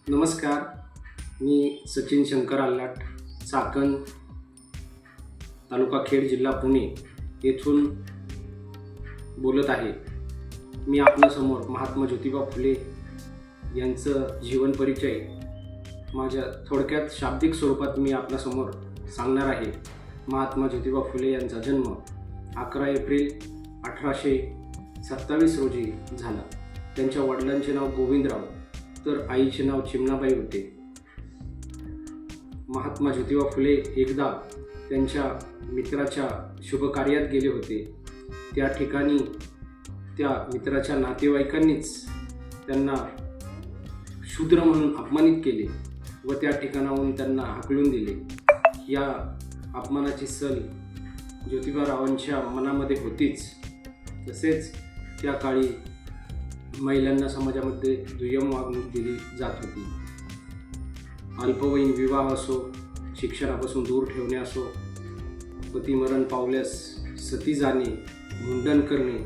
नमस्कार. मी सचिन शंकर आल्लाट, चाकण, तालुका खेड, जिल्हा पुणे येथून बोलत आहे. मी आपणासमोर महात्मा ज्योतिबा फुले यांचं जीवन परिचय माझ्या थोडक्यात शाब्दिक स्वरूपात मी आपणासमोर सांगणार आहे. महात्मा ज्योतिबा फुले यांचा जन्म 11 एप्रिल 1827 रोजी झाला. त्यांच्या वडिलांचे नाव गोविंदराव तर आईचे नाव चिमणाबाई होते. महात्मा ज्योतिबा फुले एकदा त्यांच्या मित्राच्या शुभकार्यात गेले होते. त्या ठिकाणी त्या मित्राच्या नातेवाईकांनीच त्यांना शूद्र म्हणून अपमानित केले व त्या ठिकाणाहून त्यांना हाकलून दिले. या अपमानाची सल ज्योतिबारावांच्या मनामध्ये होतीच. तसेच त्या काळी महिलांना समाजामध्ये दुय्यम वागणूक दिली जात होती. अल्पवयीन विवाह असो, शिक्षणापासून दूर ठेवणे असो, पतिमरण पावल्यास सती जाणे, मुंडन करणे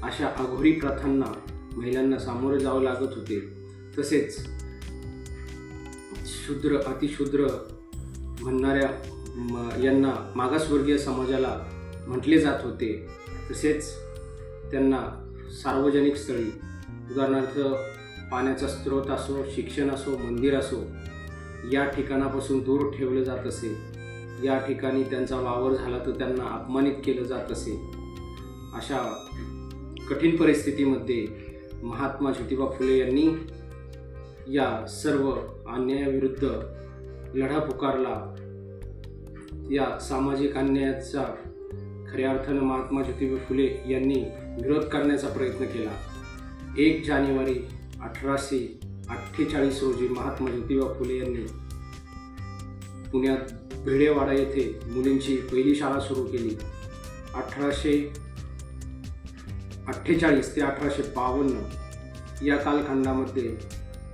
अशा अघोरी प्रथांना महिलांना सामोरे जावं लागत होते. तसेच शूद्र अतिशूद्र म्हणणाऱ्या यांना मागासवर्गीय समाजाला म्हटले जात होते. तसेच त्यांना सार्वजनिक स्थळी उदाहरणार्थ पाण्याचा स्रोत असो, शिक्षण असो, मंदिर असो या ठिकाणापासून दूर ठेवले जात असे. या ठिकाणी त्यांचा वावर झाला तर त्यांना अपमानित केलं जात असे. अशा कठीण परिस्थितीमध्ये महात्मा ज्योतिबा फुले यांनी या सर्व अन्यायाविरुद्ध लढा पुकारला. या सामाजिक अन्यायाचा खऱ्या अर्थानं महात्मा ज्योतिबा फुले यांनी विरोध करण्याचा प्रयत्न केला. 1 जानेवारी 1848 रोजी महात्मा ज्योतिबा फुले यांनी पुण्यात भिडेवाडा येथे मुलींची पहिली शाळा सुरू केली. 1848 ते 1852 या कालखंडामध्ये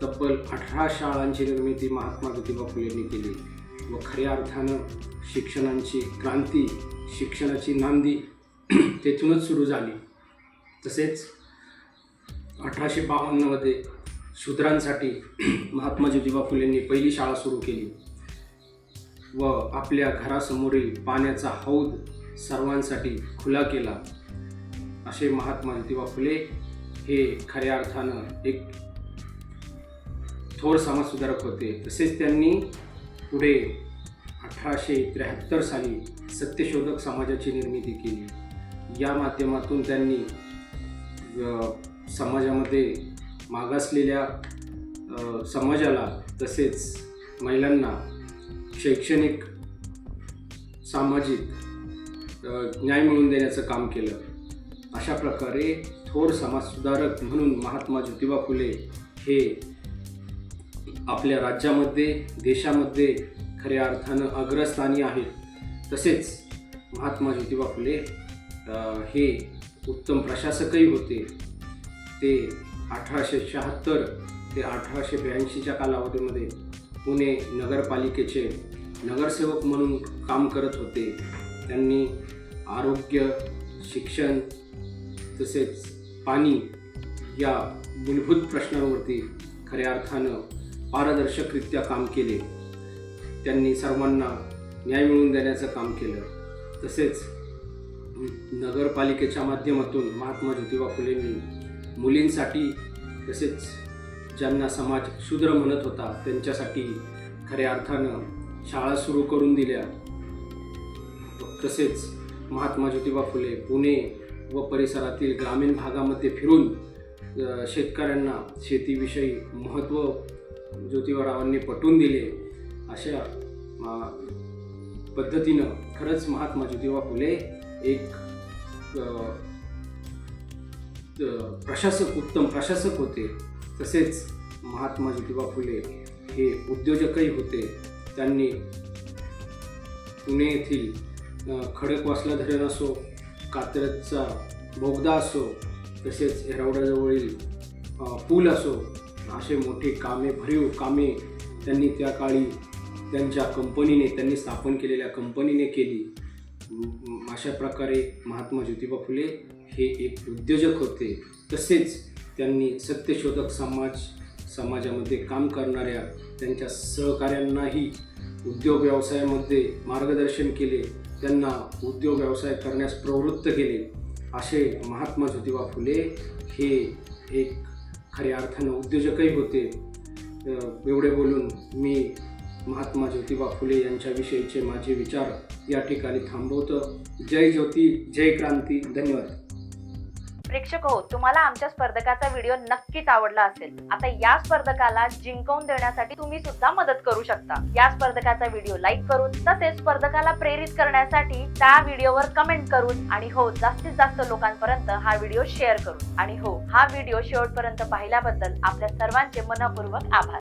तब्बल 18 शाळांची निर्मिती महात्मा ज्योतिबा फुलेंनी केली व खऱ्या अर्थानं शिक्षणाची क्रांती, शिक्षणाची नांदी तेथूनच सुरू झाली. तसेच 1852 शूद्रांसाठी महात्मा ज्योतिबा फुलेंनी पहिली शाळा सुरू केली व आपल्या घरासमोरील पाण्याचा हौद सर्वांसाठी खुला केला. असे महात्मा ज्योतिबा फुले हे खऱ्या अर्थानं एक थोर समाजसुधारक होते. तसेच त्यांनी पुढे 1873 साली सत्यशोधक समाजाची निर्मिती केली. या माध्यमातून त्यांनी समाजामध्ये मागासलेल्या समाजाला तसेच महिलांना शैक्षणिक, सामाजिक न्याय मिळवून देण्याचं काम केलं. अशा प्रकारे थोर समाजसुधारक म्हणून महात्मा ज्योतिबा फुले हे आपल्या राज्यामध्ये, देशामध्ये खऱ्या अर्थानं अग्रस्थानी आहेत. तसेच महात्मा ज्योतिबा फुले हे उत्तम प्रशासकही होते. ते 1876 ते 1882च्या कालावधीमध्ये पुणे नगरपालिकेचे नगरसेवक म्हणून काम करत होते. त्यांनी आरोग्य, शिक्षण तसेच पाणी या मूलभूत प्रश्नांवरती खऱ्या अर्थानं पारदर्शकरित्या काम केले. त्यांनी सर्वांना न्याय मिळवून देण्याचं काम केलं. तसेच नगरपालिकेच्या माध्यमातून महात्मा ज्योतिबा फुलेंनी मुलींसाठी तसेच ज्यांना समाज शूद्र म्हणत होता त्यांच्यासाठी खऱ्या अर्थानं शाळा सुरू करून दिल्या. तसेच महात्मा ज्योतिबा फुले पुणे व परिसरातील ग्रामीण भागामध्ये फिरून शेतकऱ्यांना शेतीविषयी महत्त्व ज्योतिबारावांनी पटवून दिले. अशा पद्धतीनं खरंच महात्मा ज्योतिबा फुले एक प्रशासक, उत्तम प्रशासक होते. तसेच महात्मा ज्योतिबा फुले हे उद्योजकही होते. त्यांनी पुणे येथील खडकवासला धरण असो, कात्रजचा बोगदा असो, तसेच येरवड्याजवळील पूल असो, असे मोठे कामे, भरीव कामे त्यांनी त्या काळी त्यांच्या कंपनीने, त्यांनी स्थापन केलेल्या कंपनीने केली. अशा प्रकारे महात्मा ज्योतिबा फुले हे एक उद्योजक होते. तसेच त्यांनी सत्यशोधक समाज समाजामध्ये काम करणाऱ्या त्यांच्या सहकाऱ्यांनाही उद्योग व्यवसायामध्ये मार्गदर्शन केले, त्यांना उद्योग व्यवसाय करण्यास प्रवृत्त केले. असे महात्मा ज्योतिबा फुले हे एक खऱ्या अर्थानं उद्योजकही होते. एवढे बोलून मी महात्मा ज्योतिबा फुले यांच्याविषयीचे माझे विचार या ठिकाणी थांबवतो. जय ज्योती, जय क्रांती. धन्यवाद. प्रेक्षक हो, तुम्हाला आमच्या स्पर्धकाचा व्हिडिओ नक्कीच आवडला असेल. आता या स्पर्धकाला जिंकवून देण्यासाठी तुम्ही सुद्धा मदत करू शकता. या स्पर्धकाचा व्हिडिओ लाईक करून, तसेच स्पर्धकाला प्रेरित करण्यासाठी त्या व्हिडिओवर कमेंट करून, आणि हो, जास्तीत जास्त लोकांपर्यंत हा व्हिडिओ शेअर करून. आणि हो, हा व्हिडिओ शेवटपर्यंत पाहिल्याबद्दल आपल्या सर्वांचे मनपूर्वक आभार.